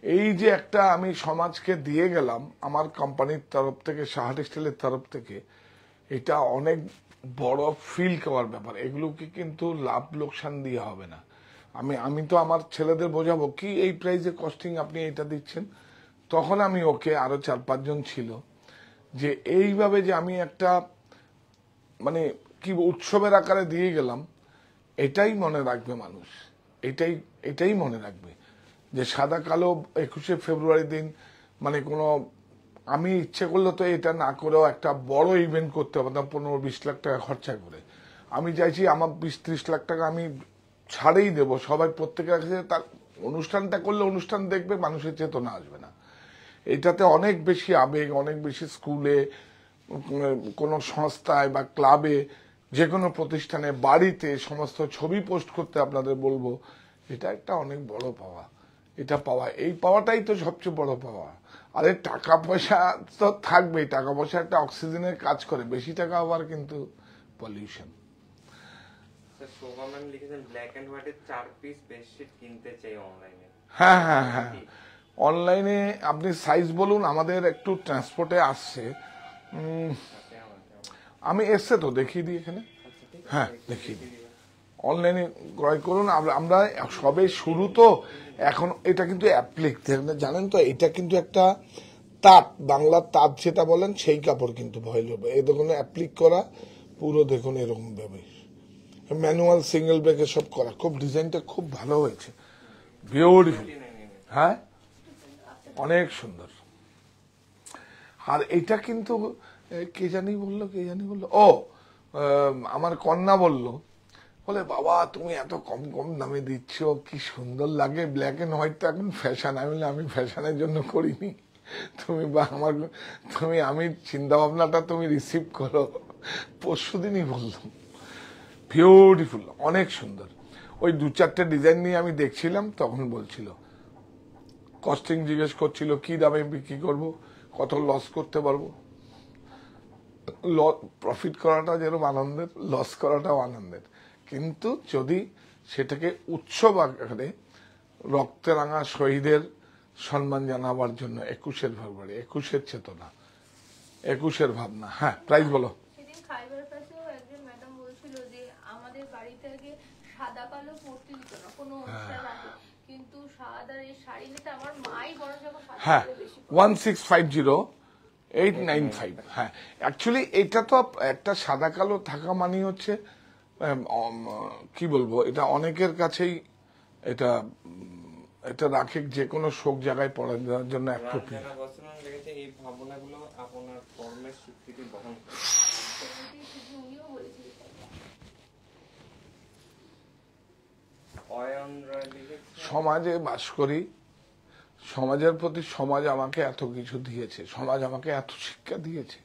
এই যে একটা আমি সমাজকে দিয়ে গেলাম আমার কোম্পানির তরফ থেকে, সাহা টেক্সটাইলের তরফ থেকে, এটা অনেক বড় ফিল করার ব্যাপার। এগুলোকে কিন্তু লাভ লোকসান দিয়ে হবে না। আমি তো আমার ছেলেদের বোঝাবো কি এই প্রাইসে কস্টিং আপনি এটা দিচ্ছেন। তখন আমি ওকে, আরো 4-5 জন ছিল, যে এইভাবে যে আমি একটা মানে কি উৎসবের আকারে দিয়ে গেলাম, এটাই মনে রাখবে মানুষ, এটাই মনে রাখবে যে সাদা কালো 21শে ফেব্রুয়ারি দিন মানে কোনো, আমি ইচ্ছে করলে তো এটা না করেও একটা বড় ইভেন্ট করতে হবে না 15-20 লাখ টাকা খরচা করে। আমি চাইছি আমার 20-30 লাখ টাকা আমি ছাড়েই দেব, সবাই প্রত্যেকের কাছে তার অনুষ্ঠানটা করলে অনুষ্ঠান দেখবে, মানুষের চেতনা আসবে না। এটাতে অনেক বেশি আবেগ, অনেক বেশি স্কুলে, কোনো সংস্থায় বা ক্লাবে, যে কোনো প্রতিষ্ঠানে, বাড়িতে সমস্ত ছবি পোস্ট করতে আপনাদের বলবো, এটা একটা অনেক বড় পাওয়া। এটা পাওয়া, এই পাওয়াটাই তো সবচেয়ে বড় পাওয়া। আরে টাকা পয়সা তো থাকবেই, টাকা পয়সা একটা অক্সিজেনের কাজ করে, বেশি টাকা আবার কিন্তু পলিউশন। শোভা ম্যাম লিখেছেন ব্ল্যাক এন্ড হোয়াইটের 4 পিস বেডশিট কিনতে চাই অনলাইনে। হ্যাঁ অনলাইনে আপনি সাইজ বলুন, আমাদের একটু ট্রান্সপোর্টে আসছে, আমি এসছে তো দেখিয়ে দিই এখানে। হ্যাঁ দেখিয়ে দিই, অনলাইনে ক্রয় করুন। আমরা সবে শুরু তো এখন, এটা কিন্তু অ্যাপ্লিক জানেন তো, এটা কিন্তু একটা তাঁত, বাংলার তাঁত যেটা বলেন সেই কাপড় কিন্তু ভয়েল হবে। এই দেখুন অ্যাপ্লিক করা পুরো, দেখুন এরকম ভাবে ম্যানুয়াল সিঙ্গেল ব্যাগে সব করা, খুব ডিজাইনটা খুব ভালো হয়েছে, বিউটিফুল। হ্যাঁ অনেক সুন্দর। আর এটা কিন্তু কে জানি বললো ও আমার কন্যা বলে বাবা তুমি এত কম কম দামে দিচ্ছ, কি সুন্দর লাগে, ব্ল্যাক এন্ড হোয়াইট তো এখন ফ্যাশন। আমি ফ্যাশনের জন্য করিনি, আমি চিন্তা ভাবনাটা তুমি রিসিভ করো। পরশুদিনই বললাম, বিউটিফুল, অনেক সুন্দর। ওই 2-4টে ডিজাইন নিয়ে আমি দেখছিলাম, তখন বলছিল, কস্টিং জিজ্ঞেস করছিল, কি দামে বিক্রি করব, কত লস করতে পারবো। প্রফিট করাটা যেরকম আনন্দের, লস করাটাও আনন্দের, কিন্তু যদি সেটাকে উৎসব আকারে রক্তে রাঙা শহীদের সম্মান জানাবার জন্য 21শে ফেব্রুয়ারি, 21-এর চেতনা, 21-এর ভাবনা। হ্যাঁ, প্রাইস বলো। সেদিন খাইবার পাশেও একজন ম্যাডাম বলছিল যে আমাদের বাড়িতে আগে সাদা কালো পড়তে দিত না কোনো অনুষ্ঠান আগে, কিন্তু সাদা এই শাড়ি নিতে আমার মাই বড় যখন হ্যাঁ, 1650-895। হ্যাঁ, অ্যাকচুয়ালি এটা তো একটা সাদা কালো থাকা মানে হচ্ছে কি বলবো, এটা অনেকের কাছেই এটা রাখে যে কোনো শোক জায়গায় পড়ার জন্য অ্যাপ্রোপ্রিয়েট। এই ভাবনাগুলো আপনার কর্মের স্বীকৃতি বহন করে। সমাজে বাস করি, সমাজের প্রতি সমাজ আমাকে এত কিছু দিয়েছে, সমাজ আমাকে এত শিক্ষা দিয়েছে,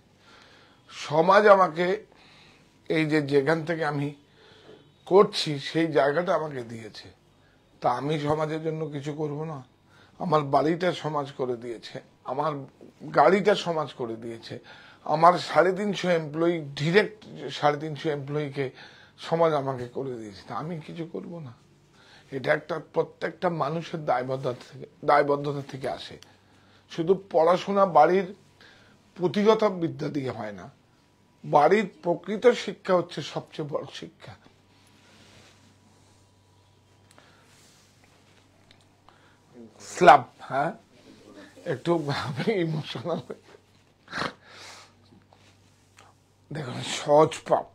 সমাজ আমাকে এই যে যেখান থেকে আমি করছি সেই জায়গাটা আমাকে দিয়েছে, তা আমি সমাজের জন্য কিছু করব না? আমার বাড়িটা সমাজ করে দিয়েছে, আমার গাড়িটা সমাজ করে দিয়েছে, আমার 350 এমপ্লয়ি, ডিরেক্ট 350 এমপ্লয়িকে সমাজ আমাকে করে দিয়েছে, তা আমি কিছু করব না? এটা একটা প্রত্যেকটা মানুষের দায়বদ্ধতা থেকে আসে। শুধু পড়াশোনা বাড়ির পুঁথিগত বিদ্যা দিয়ে হয় না, বাড়ির প্রকৃত শিক্ষা হচ্ছে সবচেয়ে বড় শিক্ষা। স্ল্যাব, হ্যাঁ, একটু ইমোশনাল। দেখুন, সহজ পাপ,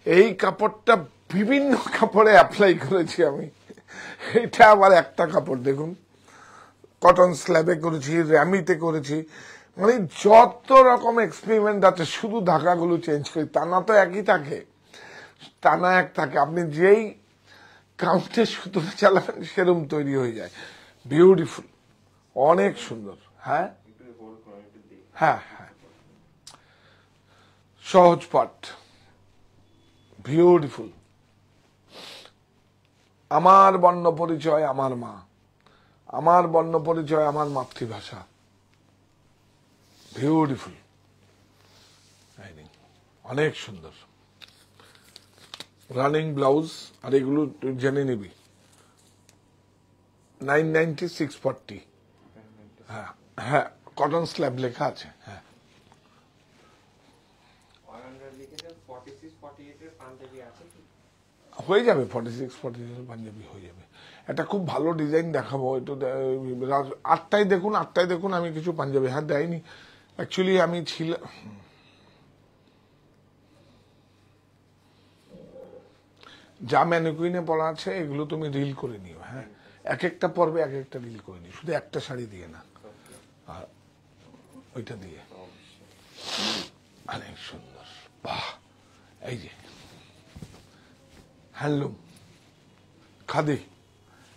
এই কাপড়টা বিভিন্ন কাপড়ে অ্যাপ্লাই করেছি আমি। এটা আবার একটা কাপড়, দেখুন, কটন স্ল্যাবে করেছি, র্যামিতে করেছি, মানে যত রকম এক্সপেরিমেন্ট আছে, শুধু ধাগাগুলো চেঞ্জ করি। টানা তো একই থাকে, টানা এক থাকে, আপনি যেই কাউন্টে সুতো চালাবেন সেরকম তৈরি হয়ে যায়। বিউটিফুল, অনেক সুন্দর। হ্যাঁ হ্যাঁ হ্যাঁ, সহজ পাঠ, বিউটিফুল। আমার বর্ণ পরিচয় আমার মা, আমার বর্ণ পরিচয় আমার মাতৃভাষা। বিউটিফুল, অনেক সুন্দর। রানিং ব্লাউজ, আর এগুলো জেনে নিবি, 990 640। হ্যাঁ হ্যাঁ, কটন স্ল্যাব লেখা আছে। হ্যাঁ, হয়ে যাবে, 46-48 পাঞ্জাবি হয়ে যাবে। একটা খুব ভালো ডিজাইন দেখাবো, একটু 8টায় দেখুন, 8টায় দেখুন। আমি কিছু পাঞ্জাবি হাত দেয়নি অ্যাকচুয়ালি, আমি ছিলাম, যা ম্যানিকুইনে পড়া আছে এগুলো তুমি রিল করে নিও। হ্যাঁ, এক একটা পর্বে এক একটা রিল করে নিও, শুধু একটা শাড়ি দিয়ে না, আর ওইটা দিয়ে। অনেক সুন্দর, বাহ। এই যে হ্যান্ডলুম, খাদি,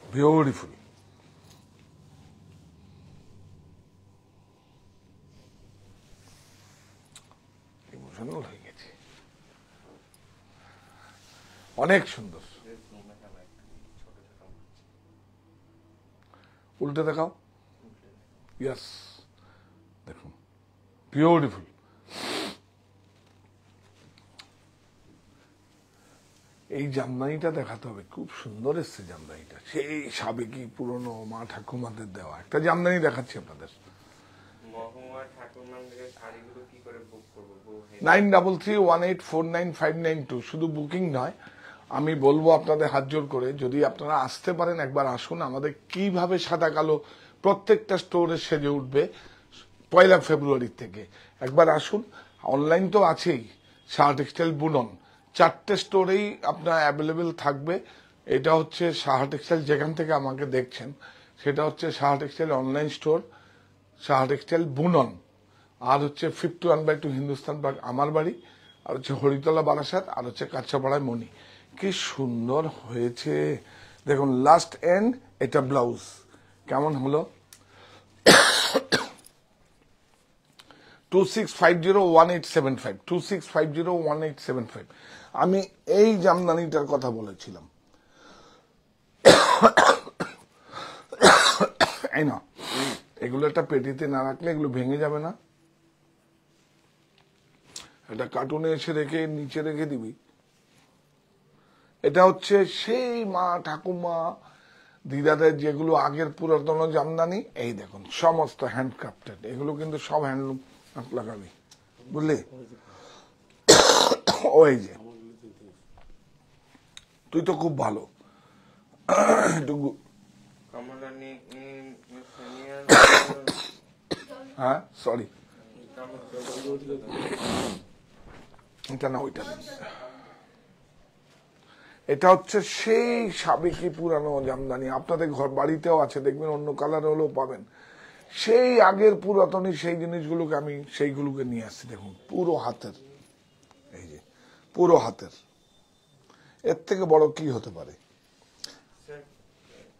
বিউটিফুল। ইমোশনাল হয়ে গেছে, অনেক সুন্দর। উল্টে দেখাও, ইয়েস, দেখুন, বিউটিফুল। এই জামদানিটা দেখাতে হবে, খুব সুন্দর এসছে জামদানিটা, সেই সাবেকি পুরনো মা ঠাকুমাদের দেওয়া একটা জামদানি দেখাচ্ছি আপনাদের। 9331849592, শুধু বুকিং নয়, আমি বলবো আপনাদের হাত জোর করে, যদি আপনারা আসতে পারেন একবার আসুন। আমাদের কিভাবে সাদা কালো প্রত্যেকটা স্টোরে সেজে উঠবে 1 ফেব্রুয়ারি থেকে, একবার আসুন। অনলাইন তো আছেই, সাহা টেক্সটাইল বুনন, 4টে স্টোরেই আপনার অ্যাভেলেবেল থাকবে। এটা হচ্ছে সাহা টেক্সটাইল, যেখান থেকে আমাকে দেখছেন সেটা হচ্ছে Saha textile online store, Saha textile বুনন, আর হচ্ছে 51/2 হিন্দুস্তান পার্ক আমার বাড়ি, আর হচ্ছে হরিতলা বারাসাত, আর হচ্ছে কাঁচাপাড়ায় মণি। কি সুন্দর হয়েছে দেখুন, লাস্ট এন্ড এটা ব্লাউজ কেমন হলো। 26501875 26501875। আমি এই জামদানিটার কথা বলেছিলাম। এই না, এগুলো একটা পেটিতে না রাখলে এগুলো ভেঙে যাবে না। এটা কার্টুনে এসে রেখে নিচে রেখে দিবি। এটা হচ্ছে সেই মা ঠাকুমা দিদাদের যেগুলো আগের পুরাতন জামদানি। এই দেখুন সমস্ত হ্যান্ডক্রাফটেড, এগুলো কিন্তু সব হ্যান্ডলুম লাগাবি, বুঝলি। ওই যে তুই তো খুব ভালো। কমলানি হ্যাঁ সরি, এটা না ওইটা নেই। এটা হচ্ছে সেই সাবেকি পুরানো জামদানি, আপনাদের ঘর বাড়িতেও আছে, দেখবেন অন্য কালার হলেও পাবেন। সেই আগের পুরাতনী সেই জিনিসগুলোকে আমি সেইগুলোকে নিয়ে আসছি। দেখুন পুরো হাতের, এই যে পুরো হাতের, এর থেকে বড় কি হতে পারে।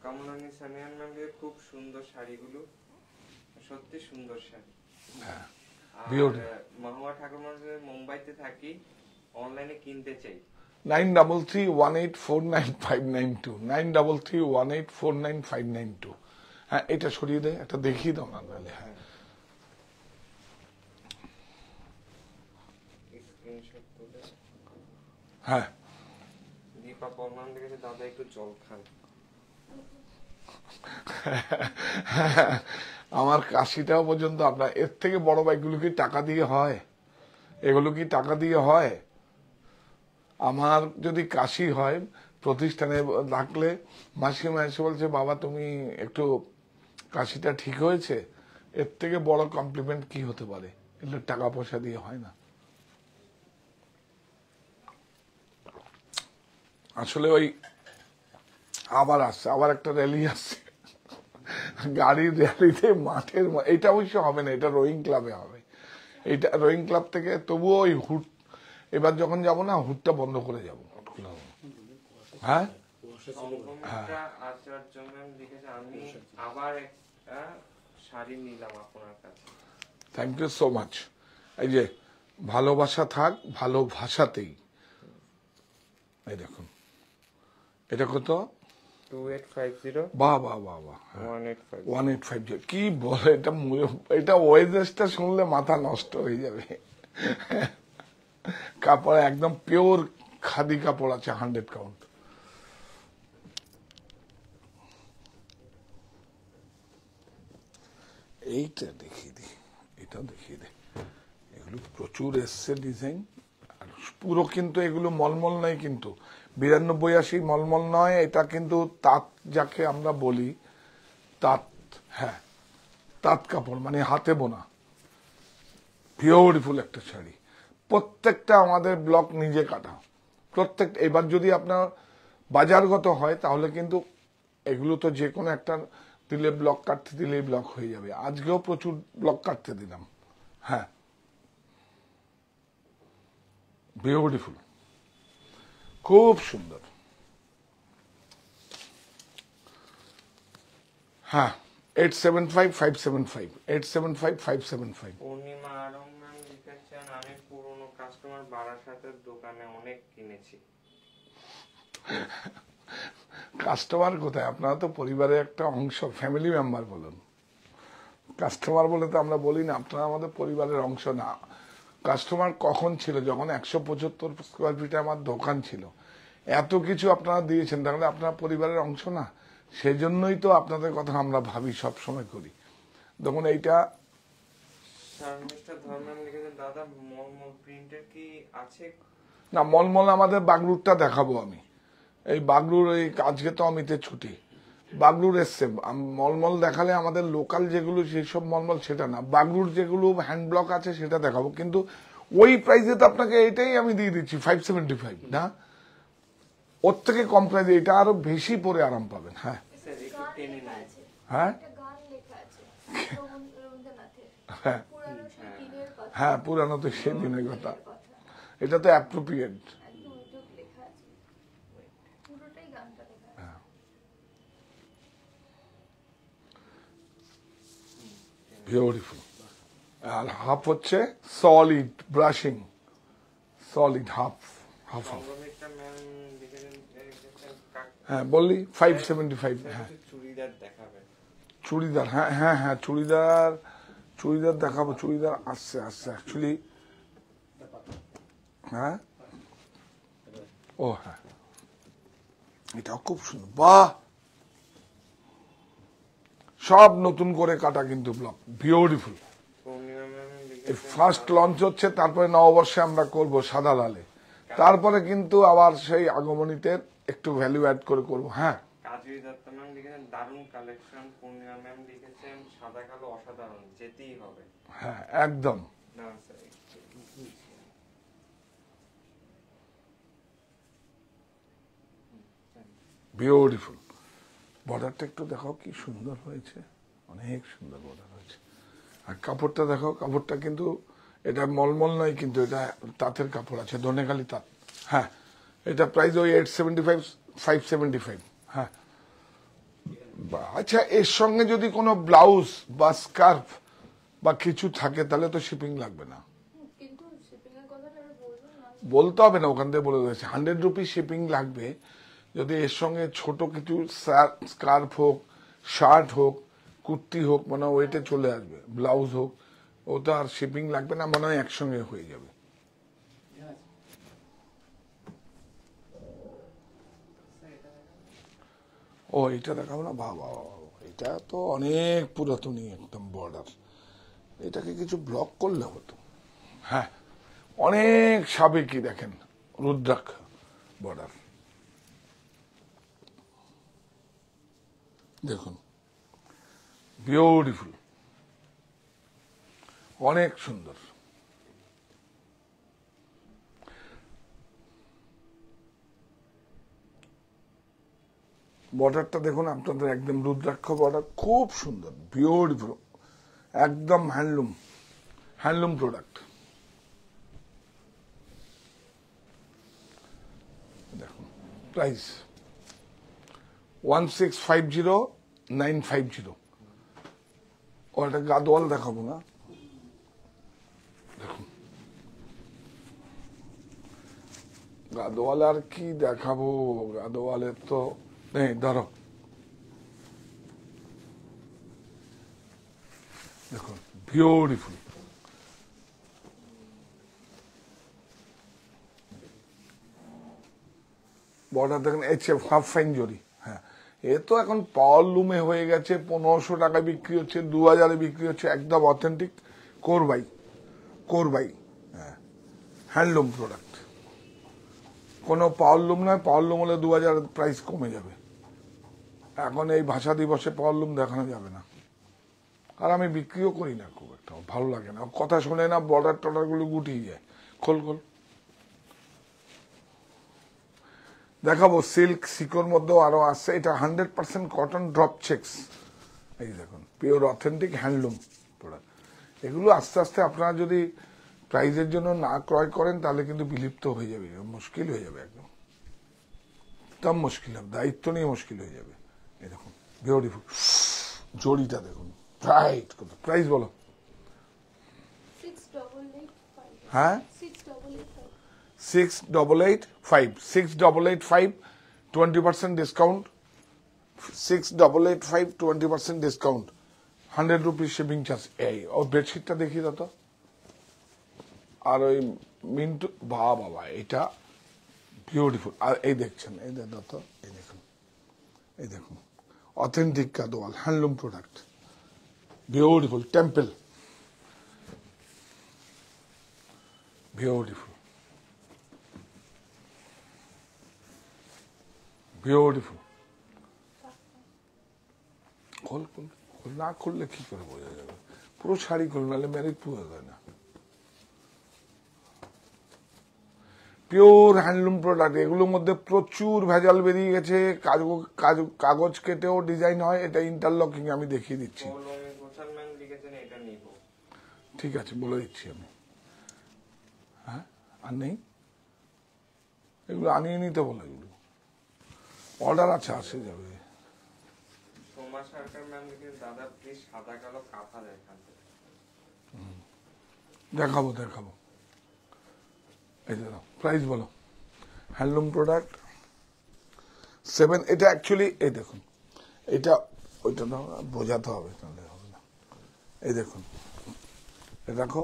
কমলানি সানিয়ান ম্যামের খুব সুন্দর শাড়িগুলো, সত্যি সুন্দর শাড়ি। হ্যাঁ, আর মহুয়া ঠাকুমার মুম্বাইতে থাকি, অনলাইনে কিনতে চাই। 9331849592 9331849592। হ্যাঁ এটা সরিয়ে দেয়, একটা দেখিয়ে দাও না নাহলে। হ্যাঁ স্ক্রিনশট তুলে হ্যাঁ, দীপা বর্মান দেখেছে, দাদা একটু জল খান। আমার কাশিটাও পর্যন্ত আপনার, এর থেকে বড় বাইকগুলো কি টাকা দিয়ে হয়? এগুলো কি টাকা দিয়ে হয়? আমার যদি কাশি হয় প্রতিষ্ঠানে ডাকলে মাসিমা এসে বলছে বাবা তুমি একটু কাশিটা ঠিক হয়েছে, এর থেকে বড় কমপ্লিমেন্ট কি হতে পারে? এগুলো টাকা পয়সা দিয়ে হয় না। আসলে ওই আবার আসছে, আবার একটা র্যালি আসছে, গাড়ির র্যালিতে মাঠের, এটা অবশ্য হবে না, এটা রোয়িং ক্লাবে হবে। এটা রোয়িং ক্লাব থেকে, তবুও ওই হুট, এবার যখন যাব না হুটটা বন্ধ করে যাবো। হ্যাঁ আচার্য ম্যাম লিখেছে, আমি আবার একটা শাড়ি নিলাম আপনার কাছে। Thank you so much. এই যে ভালোবাসা থাক ভালোবাসাতেই, এই দেখুন এটা কত? 2850 বাহ বাহ বাহ বাহ, 1850 1850। কি বলে এটা, এটা ওয়েজেসটা শুনলে মাথা নষ্ট হয়ে যাবে। কাপড় একদম পিওর খাদি কাপড় আছে, 100 কাউন্ট। এইটা দেখিয়ে দি, এটা দেখিয়ে দে, এগুলো প্রচুর এসছে ডিজাইন। আর পুরো কিন্তু এগুলো মলমল নয়, কিন্তু 92-80 মলমল নয়, এটা কিন্তু তাঁত যাকে আমরা বলি, তাঁত। হ্যাঁ তাঁত কাপড় মানে হাতে বোনা, বিউটিফুল একটা শাড়ি। প্রত্যেকটা আমাদের ব্লক নিজে কাটা, প্রত্যেক। এবার যদি আপনার বাজারগত হয় তাহলে কিন্তু এগুলো তো যে কোনো একটা দিলে, ব্লক কাটতে দিলেই ব্লক হয়ে যাবে। আজকেও প্রচুর ব্লক কাটতে দিলাম। হ্যাঁ বিউটিফুল, খুব সুন্দর। হ্যাঁ 875575 875575। পূর্ণিমা আরম ম্যাম লিখেছেন, আমি পুরনো কাস্টমার বারাসাতের দোকানে অনেক কিনেছি। কাস্টমার কোথায়? আপনারা তো পরিবারের একটা অংশ, ফ্যামিলি মেম্বার বলুন। কাস্টমার বলে তো আমরা বলি না, আপনারা আমাদের পরিবারের অংশ না। কাস্টমার কখন ছিল? যখন 175 স্কোয়ার ফিটে আমার দোকান ছিল, এত কিছু আপনারা দিয়েছেন, তাহলে আপনারা পরিবারের অংশ না? সেই জন্যই তো আপনাদের কথা আমরা ভাবি, সব সময় করি। দেখুন এইটা শর্মিষ্ঠা ধর্মেন লিখেছেন, দাদা মলমল প্রিন্টের কি আছে? না, মলমল আমাদের বাগরুরটা দেখাবো আমি। এই বাগরুর, এই আজকে তো অমিতের ছুটি, বাগরুর এসছে। মলমল দেখালে আমাদের লোকাল যেগুলো সেই সব মলমল সেটা না, বাগরুর যেগুলো হ্যান্ড ব্লক আছে সেটা দেখাবো। কিন্তু ওই প্রাইসে তো আপনাকে এটাই আমি দিয়ে দিচ্ছি 575 না, ওর থেকে কম প্রাইসে এটা আরো বেশি পরে আরাম পাবেন। হ্যাঁ স্যার একটু টেনে নেন। হ্যাঁ একটা গান লেখা আছে, রবীন্দ্রনাথ হ্যাঁ পুরানো সেই দিনের কথা। হ্যাঁ, পুরানো তো সেদিনের কথা, এটা তো অ্যাপ্রোপ্রিয়েট। একদম উদ্যোগ লেখা আছে, পুরোটাই গানটা লেখা আছে। বিউটিফুল। আর হাফ হচ্ছে solid brushing, solid half half half. Sangamitra ma'am লিখেছেন হ্যাঁ বললি 575। হ্যাঁ চুড়িদার দেখাবে। চুড়িদার, হ্যাঁ হ্যাঁ হ্যাঁ চুড়িদার, চুড়িদার দেখাবো, চুড়িদার আসছে আসছে অ্যাকচুয়ালি। হ্যাঁ ও হ্যাঁ, এটাও খুব সুন্দর, বাহ, সব নতুন করে কাটা কিন্তু ব্লক, বিউটিফুল। পূর্ণিমা ম্যাম এই লিখেছেন ফার্স্ট লঞ্চ হচ্ছে, তারপরে নববর্ষে আমরা করব সাদা লালে, তারপরে কিন্তু আবার সেই আগমনীতে একটু ভ্যালু অ্যাড করে করব। হ্যাঁ কাজুই দত্ত ম্যাম লিখেছেন দারুণ কালেকশন। পূর্ণিমা ম্যাম লিখেছেন সাদা কালো অসাধারণ, যেতেই হবে। হ্যাঁ একদম না স্যার, বিউটিফুল। বর্ডারটা একটু দেখাও, কি সুন্দর হয়েছে, অনেক সুন্দর বর্ডার হয়েছে। আর কাপড়টা দেখাও, কাপড়টা কিন্তু এটা মলমল নয়, কিন্তু এটা তাঁতের কাপড় আছে, ধনেখালি তাঁত। হ্যাঁ এটা প্রাইস ওই 875, 575। হ্যাঁ আচ্ছা, এর সঙ্গে যদি কোনো ব্লাউজ বা স্কার্ফ বা কিছু থাকে তাহলে তো শিপিং লাগবে না, কিন্তু শিপিং এর কথাটা আর বলবো না। বলতে হবে না, ওখান থেকে বলে দিয়েছে 100 রুপিস শিপিং লাগবে। যদি এর সঙ্গে ছোট কিছু স্কার্ফ হোক, শার্ট হোক, কুর্তি হোক, মানে ওইটা চলে আসবে, ব্লাউজ হোক, ওটা আর শিপিং লাগবে না, মনে হয় একসঙ্গে হয়ে যাবে। ও এটা দেখাবো না, বাবা এটা তো অনেক পুরাতনই একদম বর্ডার, এটাকে কিছু ব্লক করলে হতো। হ্যাঁ অনেক সাবেকি, দেখেন রুদ্রাক্ষ বর্ডার, দেখুন বিউটিফুল, অনেক সুন্দর। বর্ডারটা দেখুন আপনাদের, একদম রুদ্রাক্ষ বর্ডার, খুব সুন্দর, বিউটিফুল, একদম হ্যান্ডলুম, হ্যান্ডলুম প্রোডাক্ট। দেখুন প্রাইস 1650950। ও একটা গাদোয়াল দেখাবো না, দেখুন গাদোয়াল আর কি দেখাবো, গাদোয়ালের তো নেই, ধরো দেখুন বিউটিফুল, বর্ডার দেখেন, HF হাফ ফাইন জরি। হ্যাঁ এ তো এখন পাওয়ার লুমে হয়ে গেছে, 1500 টাকা বিক্রি হচ্ছে, 2000 বিক্রি হচ্ছে, একদম অথেন্টিক কোরবাই, কোরবাই, হ্যাঁ হ্যান্ডলুম প্রোডাক্ট, কোনো পাওয়ার লুম নয়, পাওয়ার লুম হলে 2000 প্রাইস কমে যাবে। এখন এই ভাষা দিবসে পাওয়ার লুম দেখানো যাবে না, আর আমি বিক্রিও করি না খুব একটা, ভালো লাগে না, কথা শোনে না, বর্ডার টর্ডার গুলো গুটিয়ে যায়। খোল খোল দেখাবো, সিল্ক সিকোর মধ্যেও আরো আসছে, এটা 100% কটন ড্রপ চেক্স, এই দেখুন পিওর অথেন্টিক হ্যান্ডলুম প্রোডাক্ট। এগুলো আস্তে আস্তে আপনারা যদি প্রাইজের জন্য না ক্রয় করেন তাহলে কিন্তু বিলুপ্ত হয়ে যাবে, মুশকিল হয়ে যাবে, একদম একদম মুশকিল হবে, দায়িত্ব নিয়ে মুশকিল হয়ে যাবে। এই দেখুন বিউটিফুল, জড়িটা দেখুন, ব্রাইট কত, প্রাইস বলো। 6,885 হ্যাঁ 6,885 6885, 6885, 20% discount, 6885, 20% discount, 100 rupees shipping charge. এই ও বেডশিটটা দেখিয়ে দাও তো, আর ওই মিন্টু, বাবা এটা বিউটিফুল। আর এই দেখছেন, এই দাও তো, এই দেখুন, এই দেখুন authentic Gadwal handloom product, beautiful, temple, beautiful, beautiful. খোল খোল খোল, না খুললে কি করে বোঝা যাবে, পুরো শাড়ি খুলুন, নাহলে ম্যারিজ বোঝা যায় না। পিওর হ্যান্ডলুম প্রোডাক্ট, এগুলোর মধ্যে প্রচুর ভেজাল বেরিয়ে গেছে, কাগজ কেটেও ডিজাইন হয়, এটা ইন্টারলকিং, আমি দেখিয়ে দিচ্ছি। ঘোষাল ম্যাম লিখেছেন এটা নিব। ঠিক আছে, বলে দিচ্ছি আমি। হ্যাঁ, আর নেই, এগুলো আনিয়ে নিতে বলো, এগুলো অর্ডার আছে, আসে যাবে। সোমা সরকার ম্যাম লিখে, দাদা প্লিজ সাদা কালো কাঁথা দেখান। দেখাবো দেখাবো। এই দেখো, প্রাইস বলো। হ্যান্ডলুম প্রোডাক্ট 7, এটা অ্যাকচুয়ালি এই দেখুন, এটা ওইটা না বোঝাতে হবে, তাহলে হবে না। এই দেখুন, দেখো,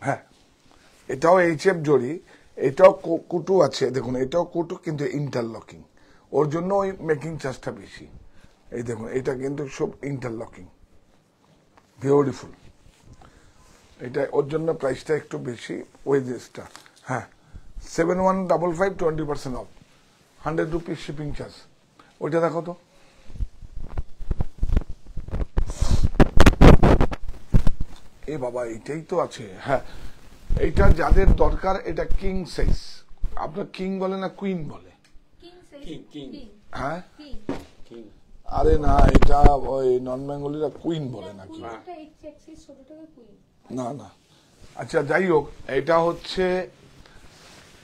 হ্যাঁ, এটাও এইচএফ জড়ি, এটাও কুটু আছে, দেখুন এটাও কুটু কিন্তু ইন্টারলকিং, ওর জন্য ওই মেকিং চার্জটা বেশি। এই দেখুন, এটা কিন্তু সব ইন্টারলকিং, বিউটিফুল, এটা ওর জন্য প্রাইসটা একটু বেশি। ওয়েজেসটা হ্যাঁ 7155, 20% অফ, 100 রুপিস শিপিং চার্জ। ওইটা দেখো তো, এ বাবা এইটাই তো আছে। হ্যাঁ, এইটা যাদের দরকার, এটা কিং সাইজ। আপনার কিং বলে না কুইন বলে? হ্যাঁ, আরে না, এটা ওই নন বেঙ্গলিরা কুইন বলে নাকি? না না, আচ্ছা যাই হোক, এটা হচ্ছে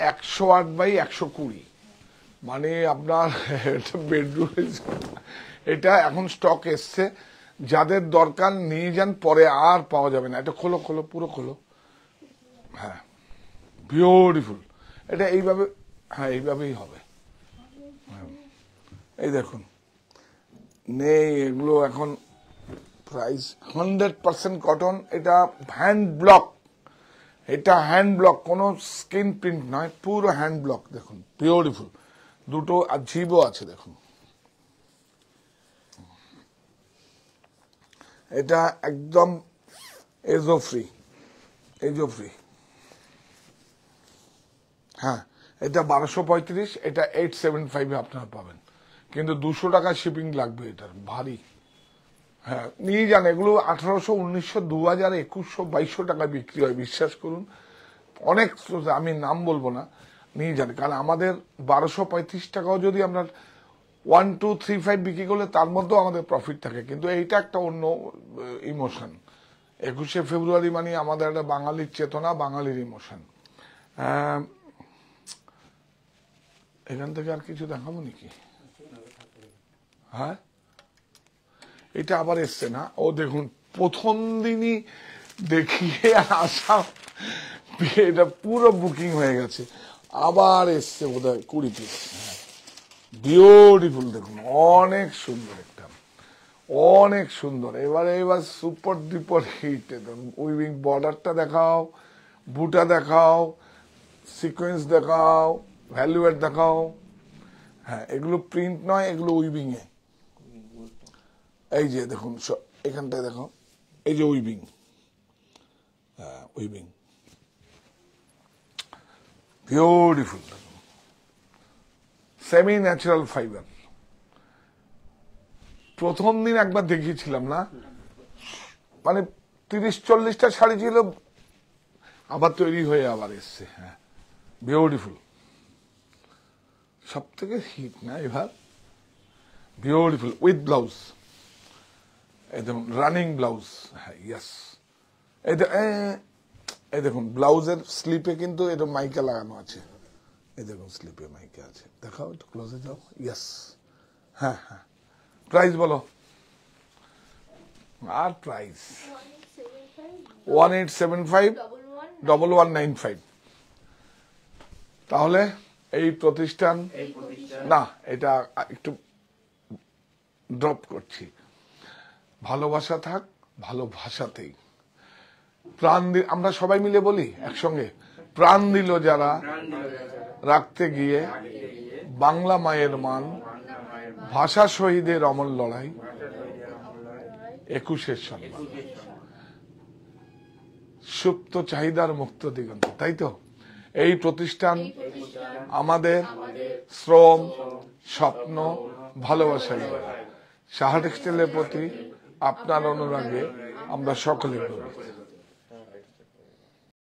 108x120, মানে আপনার বেডরুম, এটা এখন স্টক এসছে, যাদের দরকার নিয়ে যান, পরে আর পাওয়া যাবে না। এটা খোলো খোলো, পুরো খোলো। হ্যাঁ, বিউটিফুল, এটা এইভাবে, হ্যাঁ এইভাবেই হবে। এই দেখুন, নেই এগুলো এখন, প্রাইস 100% কটন, এটা হ্যান্ড ব্লক, এটা হ্যান্ড ব্লক, কোনো স্ক্রিন প্রিন্ট নয়, পুরো হ্যান্ড ব্লক। দেখুন বিউটিফুল, দুটো জিবও আছে দেখুন। এটা একদম এজো ফ্রি, এজো ফ্রি। হ্যাঁ, এটা 1235, এটা 875 আপনারা পাবেন, কিন্তু 200 টাকা শিপিং লাগবে, এটার ভারী। হ্যাঁ, নিয়ে যান, এগুলো 1800, 1900, 2000, 2100, 2200 টাকা বিক্রি হয়, বিশ্বাস করুন। অনেক, আমি নাম বলবো না, নিয়ে যান, কারণ আমাদের 1235 টাকাও যদি আমরা 1, 2, 3, 5 বিক্রি করলে তার মধ্যেও আমাদের প্রফিট থাকে, কিন্তু এইটা একটা অন্য ইমোশন। 21শে ফেব্রুয়ারি মানে আমাদের একটা বাঙালির চেতনা, বাঙালির ইমোশন। এখান থেকে আর কিছু দেখাবো নাকি? হ্যাঁ, এটা আবার এসছে না, ও দেখুন প্রথম দিনই দেখিয়ে আসা, এটা পুরো বুকিং হয়ে গেছে, আবার এসছে বোধহয় 20 পিস। বিউটিফুল, দেখুন অনেক সুন্দর, একটা অনেক সুন্দর। এবার সুপার ডুপার হিট, উইভিং বর্ডারটা দেখাও, বুটা দেখাও, সিকোয়েন্স দেখাও, ভ্যালুয়েট দেখাও। হ্যাঁ, এগুলো প্রিন্ট নয়, এগুলো উইভিং এ। এই যে দেখুন, এখানটায় দেখো, এই যে উইভিং, হ্যাঁ weaving, beautiful, semi natural fibre. প্রথম দিন একবার দেখিয়েছিলাম না, মানে 30-40টা শাড়ি ছিল, আবার তৈরি হয়ে আবার এসছে। হ্যাঁ, বিউটিফুল, সব থেকে হিট না এবার, বিউটিফুল উইথ ব্লাউজ, একদম রানিং ব্লাউজ। হ্যাঁ, ইয়েস, এই দেখুন ব্লাউজের স্লিপে কিন্তু এটা মাইকা লাগানো আছে, এই দেখুন স্লিপে মাইকা আছে, দেখাও একটু ক্লোজে যাও। ইয়েস, হ্যাঁ হ্যাঁ, প্রাইস বলো। আর প্রাইস 1875, 1195। তাহলে এই প্রতিষ্ঠান, না এটা একটু ড্রপ করছি, ভালোবাসা থাক, ভালোবাসাতেই প্রাণ আমরা সবাই মিলে বলি একসঙ্গে, প্রাণ দিল যারা রাখতে গিয়ে বাংলা মায়ের মান, ভাষা শহীদের অমর লড়াই, 21-এর সম্মান, সুপ্ত চাহিদার মুক্ত দিগন্ত। তাই তো এই প্রতিষ্ঠান আমাদের শ্রম, স্বপ্ন, ভালোবাসায় সাহা টেক্সটাইলের প্রতি আপনার অনুরাগে আমরা সকলে গর্বিত।